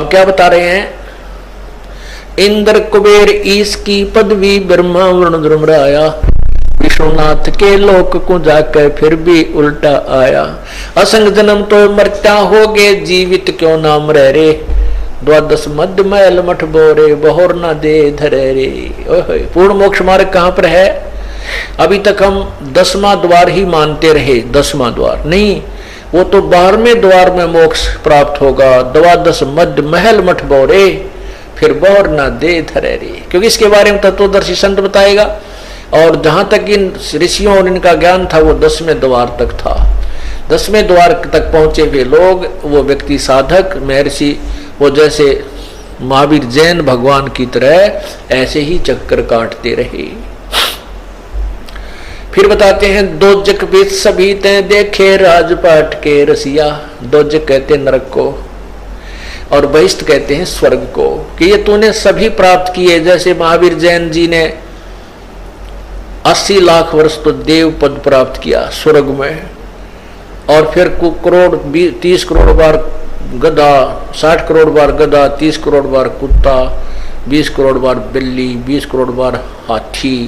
अब क्या बता रहे हैं, इंद्र कुबेर ईश की पदवी ब्रह्मा वरुण धर्मराया, विश्वनाथ के लोक को जाकर फिर भी उल्टा आया। असंग जन्म तो मरता होगे, जीवित क्यों नाम रह रे, द्वादश मध्य मैल मठ बोरे, बहोर न दे धरे रे। पूर्ण मोक्ष मार्ग कहाँ पर है? अभी तक हम 10वां द्वार ही मानते रहे, 10वां द्वार नहीं, वो तो 12वें द्वार में मोक्ष प्राप्त होगा। द्वादश मध्य महल मठ बोरे, फिर बहोर न दे धरे रे, क्योंकि इसके बारे में तत्वदर्शी संत बताएगा। और जहां तक इन ऋषियों और इनका ज्ञान था वो 10वें द्वार तक था। 10वें द्वार तक पहुंचे हुए लोग, वो व्यक्ति साधक महर्षि, वो जैसे महावीर जैन भगवान की तरह ऐसे ही चक्कर काटते रहे। फिर बताते हैं, दोजक बीच सभी ते देखे राजपाट के रसिया। दोजक कहते नरक को और बहिष्ठ कहते हैं स्वर्ग को, कि ये तूने सभी प्राप्त किए। जैसे महावीर जैन जी ने 80 लाख वर्ष तो देव पद प्राप्त किया स्वर्ग में, और फिर करोड़ 30 करोड़ बार गधा, 60 करोड़ बार गधा, 30 करोड़ बार कुत्ता, 20 करोड़ बार बिल्ली, 20 करोड़ बार हाथी,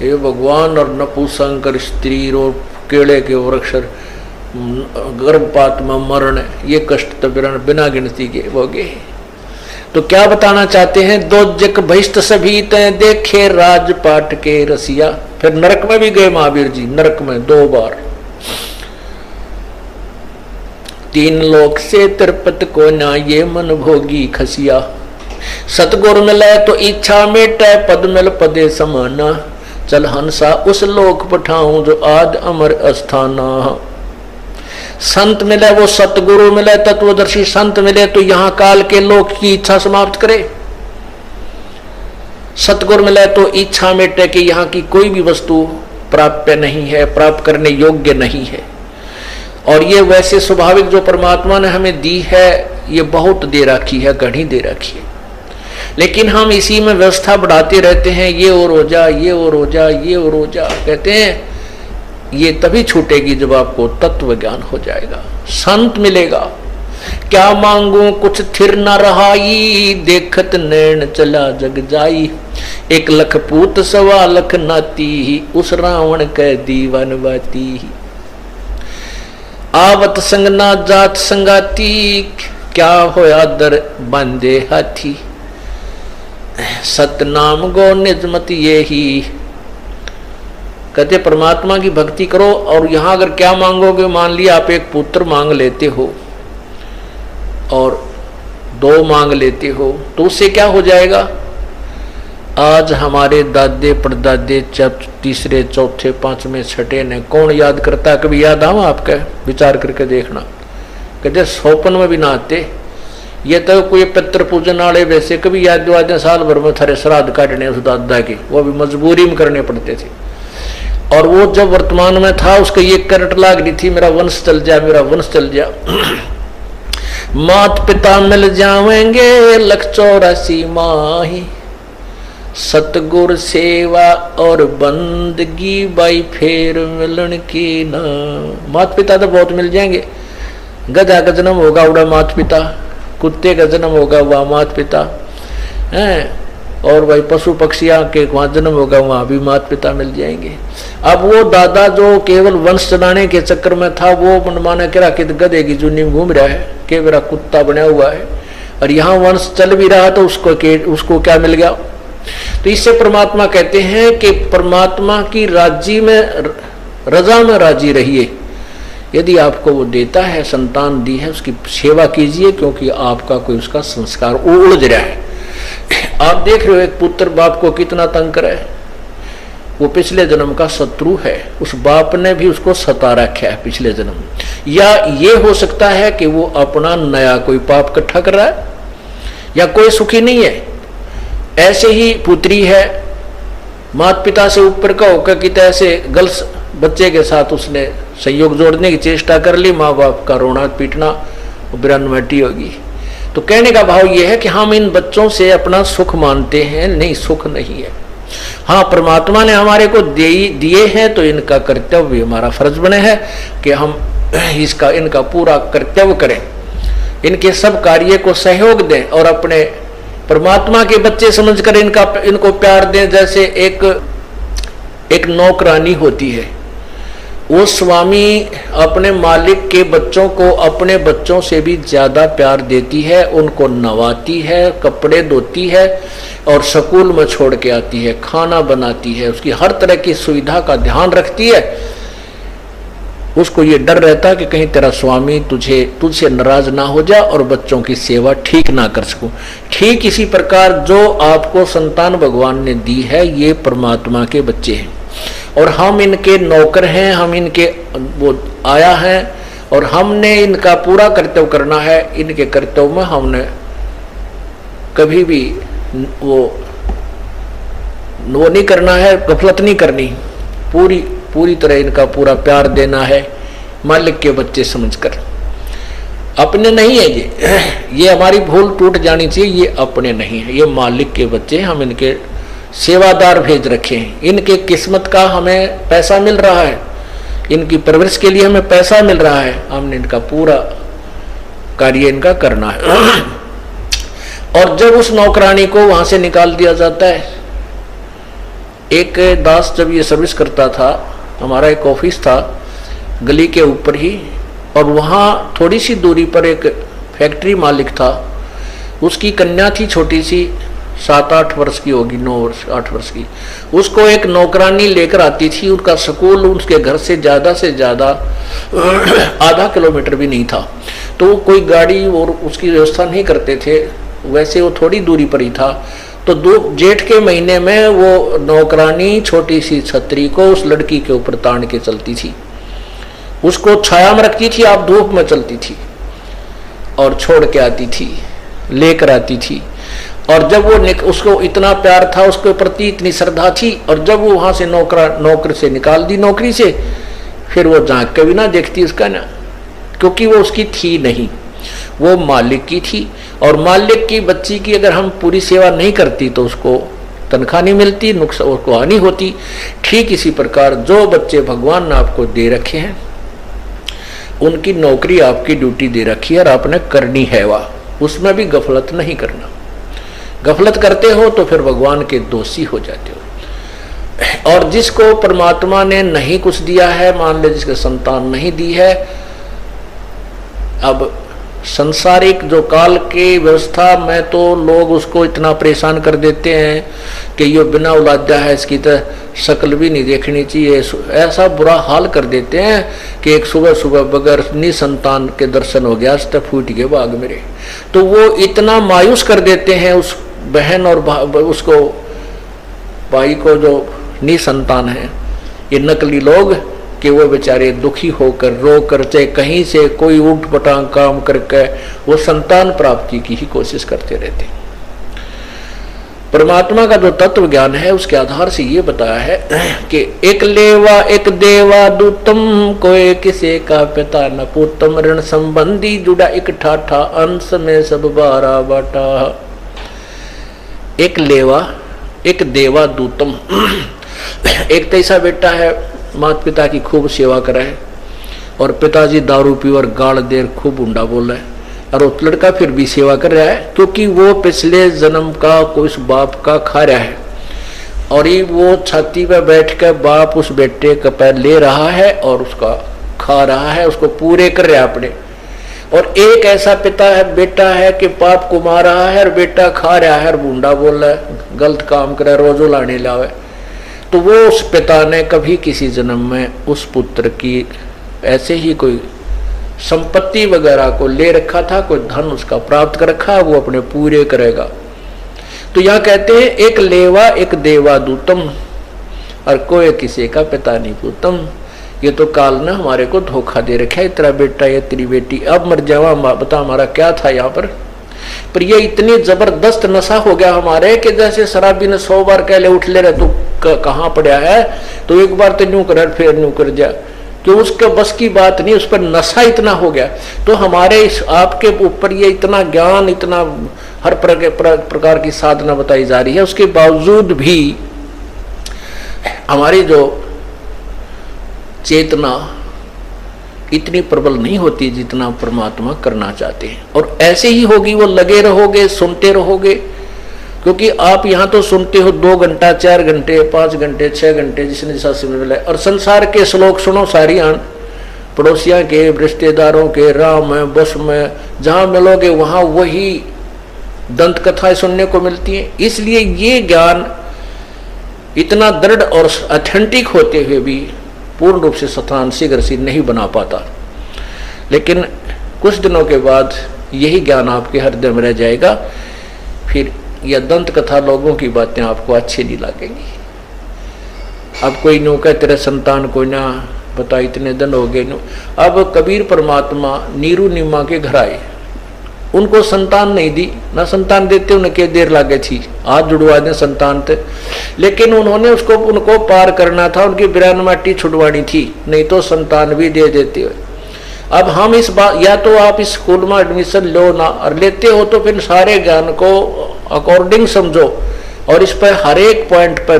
ये भगवान, और नपुंसक स्त्री और केले के वृक्ष, गर्भपात में मरण, ये कष्ट तो बिना गिनती के हो गए। तो क्या बताना चाहते हैं, दोजक बहिष्ठ सभी ते देखे राजपाट के रसिया। फिर नरक में भी गए महावीर जी, नरक में 2 बार। 3 लोक से तिरपत को ना ये मन भोगी खसिया। सतगुरु मिले तो इच्छा मेटे, पद मिल पदे समाना, चल हंसा उस लोक पठाऊं जो आद अमर अस्थाना। संत मिले, वो सतगुरु मिले, तत्वदर्शी संत मिले तो यहाँ काल के लोक की इच्छा समाप्त करे। सतगुरु मिले तो इच्छा मेटे कि यहाँ की कोई भी वस्तु प्राप्य नहीं है, प्राप्त करने योग्य नहीं है। और ये वैसे स्वाभाविक जो परमात्मा ने हमें दी है, ये बहुत दे रखी है, घनी दे रखी है, लेकिन हम इसी में व्यवस्था बढ़ाते रहते हैं, ये और हो जा, ये और हो जा, ये और हो जा। कहते हैं ये तभी छूटेगी जब आपको तत्व ज्ञान हो जाएगा, संत मिलेगा। क्या मांगू कुछ थिर न रहाई, देखत नैन चला जग जाई। 1 लख पूत 1.25 लख नाती, उस रावण कै दीवान बाती। आवत संग ना जात संगाती, क्या होया दर बांधे हाथी। सतनाम गो निजमत ये ही। कहते परमात्मा की भक्ति करो, और यहां अगर क्या मांगोगे, मान लिया आप एक पुत्र मांग लेते हो और 2 मांग लेते हो, तो उससे क्या हो जाएगा। आज हमारे दादे परदादे, 3रे 4थे 5वें 6ठे ने कौन याद करता, कभी याद आवा आपका, विचार करके देखना। कहते सोपन में भी ना आते, ये तो कोई पितृ पूजन वाले वैसे कभी याद दिवा, साल भर में थारे श्राद्ध काटने उस दादा के, वो भी मजबूरी में करने पड़ते थे। और वो जब वर्तमान में था, उसको ये करट लाग रही थी, मेरा वंश चल जा, मेरा वंश चल जा। मात पिता मिल जाएंगे 184 माही, सतगुर सेवा और बंदगी बाई फेर मिलन की ना। मात पिता तो बहुत मिल जाएंगे, गधा का जन्म होगा उड़ा मात पिता, कुत्ते का जन्म होगा वह मात पिता हैं, और भाई पशु पक्षियां के वहां जन्म होगा वहां भी मात पिता मिल जाएंगे। अब वो दादा जो केवल वंश चलाने के चक्कर में था, वो मनमाना करा कि गधे की जूनी में घूम रहा है, के मेरा कुत्ता बना हुआ है, और यहाँ वंश चल भी रहा तो उसको क्या मिल गया। तो इससे परमात्मा कहते हैं कि परमात्मा की राजी में, रजा में राजी रहिए। यदि आपको वो देता है, संतान दी है, उसकी सेवा कीजिए, क्योंकि आपका कोई उसका संस्कार उलझ रहा है। आप देख रहे हो एक पुत्र बाप को कितना तंग करे, वो पिछले जन्म का शत्रु है, उस बाप ने भी उसको सता रखा है पिछले जन्म। या ये हो सकता है कि वो अपना नया कोई पाप इकट्ठा कर रहा है, या कोई सुखी नहीं है। ऐसे ही पुत्री है, माता पिता से ऊपर का होकर कि ऐसे गलत बच्चे के साथ उसने संयोग जोड़ने की चेष्टा कर ली, माँ बाप का रोना पीटना बिरानमटी होगी। तो कहने का भाव यह है कि हम इन बच्चों से अपना सुख मानते हैं, नहीं, सुख नहीं है। हाँ, परमात्मा ने हमारे को दिए हैं तो इनका कर्तव्य हमारा फर्ज बने है कि हम इनका पूरा कर्तव्य करें। इनके सब कार्य को सहयोग दें और अपने परमात्मा के बच्चे समझकर इनको प्यार दें। जैसे एक नौकरानी होती है, वो स्वामी अपने मालिक के बच्चों को अपने बच्चों से भी ज्यादा प्यार देती है, उनको नवाती है, कपड़े धोती है और स्कूल में छोड़ के आती है, खाना बनाती है, उसकी हर तरह की सुविधा का ध्यान रखती है। उसको ये डर रहता है कि कहीं तेरा स्वामी तुझसे नाराज ना हो जाए और बच्चों की सेवा ठीक ना कर सकूं। ठीक इसी प्रकार जो आपको संतान भगवान ने दी है, ये परमात्मा के बच्चे हैं और हम इनके नौकर हैं, हम इनके वो आया है और हमने इनका पूरा कर्तव्य करना है। इनके कर्तव्य में हमने कभी भी वो नहीं करना है, गफलत नहीं करनी, पूरी तरह इनका पूरा प्यार देना है, मालिक के बच्चे समझकर। अपने नहीं है ये हमारी भूल टूट जानी चाहिए, ये अपने नहीं है, ये मालिक के बच्चे, हम इनके सेवादार भेज रखे हैं। इनके किस्मत का हमें पैसा मिल रहा है, इनकी परवरिश के लिए हमें पैसा मिल रहा है, हमने इनका पूरा कार्य इनका करना है। और जब उस नौकरानी को वहां से निकाल दिया जाता है, एक दास जब ये सर्विस करता था, हमारा एक ऑफिस था गली के ऊपर ही, और वहाँ थोड़ी सी दूरी पर एक फैक्ट्री मालिक था, उसकी कन्या थी छोटी सी, 7-8 वर्ष की होगी, 9-8 वर्ष की। उसको एक नौकरानी लेकर आती थी, उनका स्कूल उसके घर से ज़्यादा आधा किलोमीटर भी नहीं था, तो कोई गाड़ी और उसकी व्यवस्था नहीं करते थे, वैसे वो थोड़ी दूरी पर ही था। तो जेठ के महीने में वो नौकरानी छोटी सी छतरी को उस लड़की के ऊपर तान के चलती थी, उसको छाया में रखती थी, आप धूप में चलती थी और छोड़ के आती थी, लेकर आती थी। और जब वो उसको इतना प्यार था, उसके प्रति इतनी श्रद्धा थी, और जब वो वहां से नौकर से निकाल दी नौकरी से, फिर वो झांक के भी ना देखती उसका ना, क्योंकि वो उसकी थी नहीं, वो मालिक की थी। और मालिक की बच्ची की अगर हम पूरी सेवा नहीं करती तो उसको तनख्वाह नहीं मिलती, नुकसान उसको हानि होती। ठीक इसी प्रकार जो बच्चे भगवान ने आपको दे रखे हैं, उनकी नौकरी आपकी ड्यूटी दे रखी है और आपने करनी है, उसमें भी गफलत नहीं करना। गफलत करते हो तो फिर भगवान के दोषी हो जाते हो। और जिसको परमात्मा ने नहीं कुछ दिया है, मान लो जिसके संतान नहीं दी है, अब संसारिक जो काल के व्यवस्था में तो लोग उसको इतना परेशान कर देते हैं कि ये बिना औलादा है, इसकी तो शक्ल भी नहीं देखनी चाहिए, ऐसा बुरा हाल कर देते हैं कि एक सुबह बगैर निसंतान के दर्शन हो गया, तो फूट गए बाग मेरे। तो वो इतना मायूस कर देते हैं उस बहन और उसको भाई को जो निसंतान है, ये नकली लोग, कि वो बेचारे दुखी होकर रो कर चाहे कहीं से कोई उठ पटांग काम करके वो संतान प्राप्ति की ही कोशिश करते रहते। परमात्मा का जो तत्व ज्ञान है उसके आधार से ये बताया है कि एक लेवा एक देवा दूतम, कोई किसे का पिता न पुतम, ऋण संबंधी जुड़ा एक ठाठा, अंश में सब 12 बाटा। एक लेवा एक देवा दूतम, एक तैसा बेटा है माता पिता की खूब सेवा करा है, और पिताजी दारू पी और गाल देर खूब उंडा बोल रहा है, और वो लड़का फिर भी सेवा कर रहा है क्योंकि वो पिछले जन्म का कोई उस बाप का खा रहा है, और ये वो छाती पे बैठ कर बाप उस बेटे का पैर ले रहा है और उसका खा रहा है, उसको पूरे कर रहा है अपने। और एक ऐसा पिता है बेटा है कि बाप को मार रहा है और बेटा खा रहा है और बूंडा बोल रहा है, गलत काम कर रहा है, रोजो लाने लावे। तो वो उस पिता ने कभी किसी जन्म में उस पुत्र की ऐसे ही कोई संपत्ति वगैरह को ले रखा था, कोई धन उसका प्राप्त कर रखा, वो अपने पूरे करेगा। तो यह कहते हैं एक लेवा एक देवा दूतम, और कोई किसी का पिता नहीं पूतम। ये तो काल ने हमारे को धोखा दे रखा है, तेरा बेटा ये तेरी बेटी, अब मर जावा, बता हमारा क्या था यहाँ पर ये इतनी जबरदस्त नशा हो गया हमारे कि जैसे शराबी ने 100 बार कह ले उठ ले रहे, तू कहाँ पड़ा है, तो एक बार तो न्यू कर फिर न्यू कर जा, कि उसके बस की बात नहीं, उस पर नशा इतना हो गया। तो हमारे इस आपके ऊपर ये इतना ज्ञान, इतना हर प्रकार की साधना बताई जा रही है, उसके बावजूद भी हमारी जो चेतना इतनी प्रबल नहीं होती जितना परमात्मा करना चाहते हैं। और ऐसे ही होगी, वो लगे रहोगे, सुनते रहोगे, क्योंकि आप यहाँ तो सुनते हो 2 घंटा 4 घंटे 5 घंटे 6 घंटे जिसने जैसा समय मिला, और संसार के श्लोक सुनो सारी आन, पड़ोसिया के, रिश्तेदारों के, राम में, बस में, जहाँ मिलोगे वहाँ वही दंत कथाएं सुनने को मिलती हैं। इसलिए ये ज्ञान इतना दृढ़ और ऑथेंटिक होते हुए भी पूर्ण रूप से स्थान शीघ्र से नहीं बना पाता, लेकिन कुछ दिनों के बाद यही ज्ञान आपके हृदय में रह जाएगा। फिर यह दंत कथा लोगों की बातें आपको अच्छी नहीं लगेंगी। अब कोई नो कह तेरे संतान को ना बता, इतने दिन हो गए नो। अब कबीर परमात्मा नीरू नीमा के घर आए, उनको संतान नहीं दी, ना संतान देते उनके देर लागे थी, हाथ जुड़वा दें संतान थे, लेकिन उन्होंने उनको पार करना था, उनकी बिरान माटी छुड़वानी थी, नहीं तो संतान भी दे देते हो। अब हम इस बात, या तो आप इस स्कूल में एडमिशन लो ना, और लेते हो तो फिर सारे ज्ञान को अकॉर्डिंग समझो और इस पर हर एक पॉइंट पर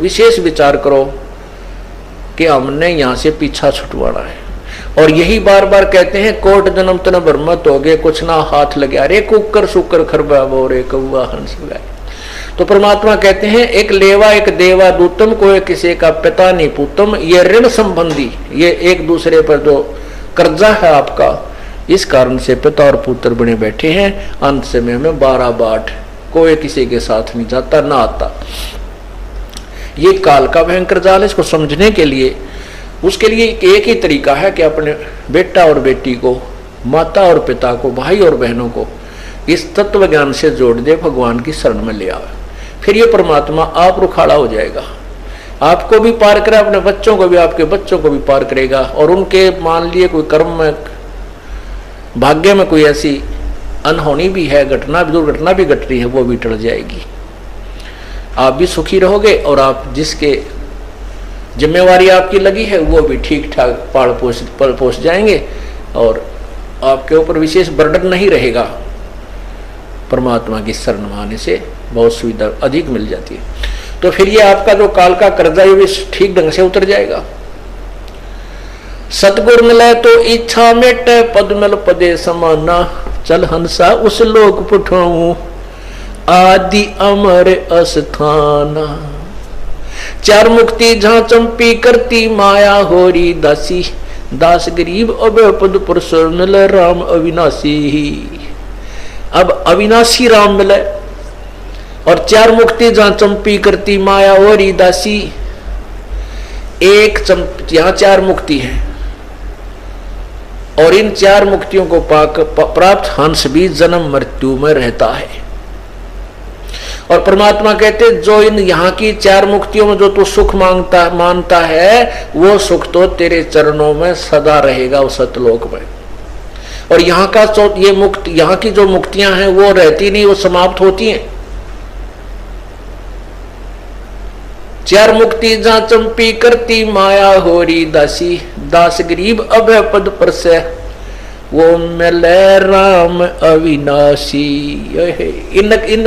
विशेष विचार करो कि हमने यहाँ से पीछा छुटवाना है। और यही बार बार कहते हैं, कोट जन्म तन ब्रह्मत हो गए, कुछ ना हाथ लगे, अरे कुकर सुकर खरबा बोरे कौआ हंस गाय। तो परमात्मा कहते हैं, एक लेवा एक देवा दूतम, कोई किसी का पिता नहीं पूतम। ये ऋण संबंधी, ये एक दूसरे पर जो कर्जा है आपका, इस कारण से पिता और पुत्र बने बैठे हैं। अंत समय में 12 बाट, कोई किसी के साथ नहीं जाता ना आता। ये काल का भयंकर जाल है। इसको समझने के लिए, उसके लिए एक ही तरीका है कि अपने बेटा और बेटी को, माता और पिता को, भाई और बहनों को इस तत्व ज्ञान से जोड़ दे, भगवान की शरण में ले आवे। फिर ये परमात्मा आप रुखाड़ा हो जाएगा, आपको भी पार करे, अपने बच्चों को भी, आपके बच्चों को भी पार करेगा। और उनके मान लिए कोई कर्म में, भाग्य में कोई ऐसी अनहोनी भी है, घटना भी, दुर्घटना भी घट रही है, वो भी टल जाएगी। आप भी सुखी रहोगे और आप जिसके जिम्मेवारी आपकी लगी है वो भी ठीक ठाक पल पोष जाएंगे और आपके ऊपर विशेष बर्डन नहीं रहेगा। परमात्मा की शरण में आने से बहुत सुविधा अधिक मिल जाती है। तो फिर ये आपका जो काल का कर्जा ये भी ठीक ढंग से उतर जाएगा। सतगुर मिले तो इच्छा मेटे, पद मिल पदे समाना, चल हंसा उस लोक पुठाऊं, आदि अमर अस्थाना। 4 मुक्ति जहां चंपी करती, माया होरी दासी, दास गरीब अभय पद पुरुष, मिले राम अविनाशी। अब अविनाशी राम मिले और 4 मुक्ति जहां चंपी करती, माया होरी दासी। यहाँ 4 मुक्ति है और इन 4 मुक्तियों को प्राप्त हंस भी जन्म मृत्यु में रहता है। और परमात्मा कहते, जो इन यहाँ की 4 मुक्तियों में जो तू सुख मानता है, वो सुख तो तेरे चरणों में सदा रहेगा उस सतलोक में। और यहाँ का यहाँ की जो मुक्तियां हैं वो रहती नहीं, वो समाप्त होती हैं। 4 मुक्ति जहां चंपी करती, माया होरी दासी, दास गरीब अभय पद पर से, वो मिले राम अविनाशी। इन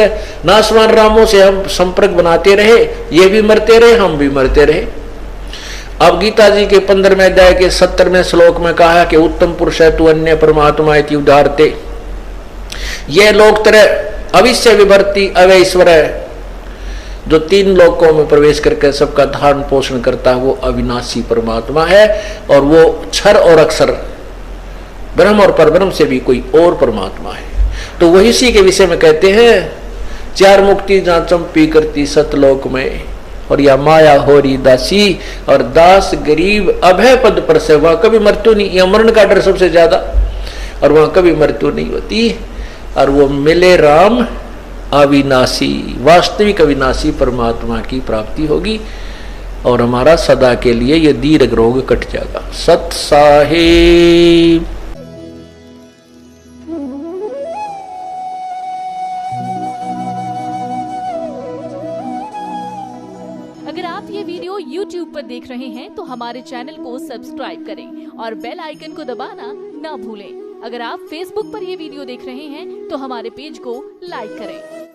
नासवान रामों से हम संपर्क बनाते रहे, ये भी मरते रहे, हम भी मरते रहे। अब गीता जी के 15वें अध्याय के 70वें श्लोक में कहा कि उत्तम पुरुष है तू अन्य परमात्मा इति उदारते। ये लोक तरह अविश्य विभर्ति अवैश्वर है, जो 3 लोकों में प्रवेश करके सबका धारण पोषण करता है, वो अविनाशी परमात्मा है। और वो क्षर और अक्षर, ब्रह्म और परब्रह्म से भी कोई और परमात्मा है। तो वही इसी के विषय में कहते हैं, 4 मुक्ति जहां चंपी करती सतलोक में, और या माया होरी दासी, और दास गरीब अभय पद पर से, वहां कभी मृत्यु नहीं, या मरण का डर सबसे ज्यादा, और वहां कभी मृत्यु नहीं होती। और वो मिले राम अविनाशी, वास्तविक अविनाशी परमात्मा की प्राप्ति होगी और हमारा सदा के लिए ये दीर्घ रोग कट जाएगा। सत साहिब। अगर आप ये वीडियो YouTube पर देख रहे हैं तो हमारे चैनल को सब्सक्राइब करें और बेल आइकन को दबाना ना भूलें। अगर आप Facebook पर ये वीडियो देख रहे हैं तो हमारे पेज को लाइक करें।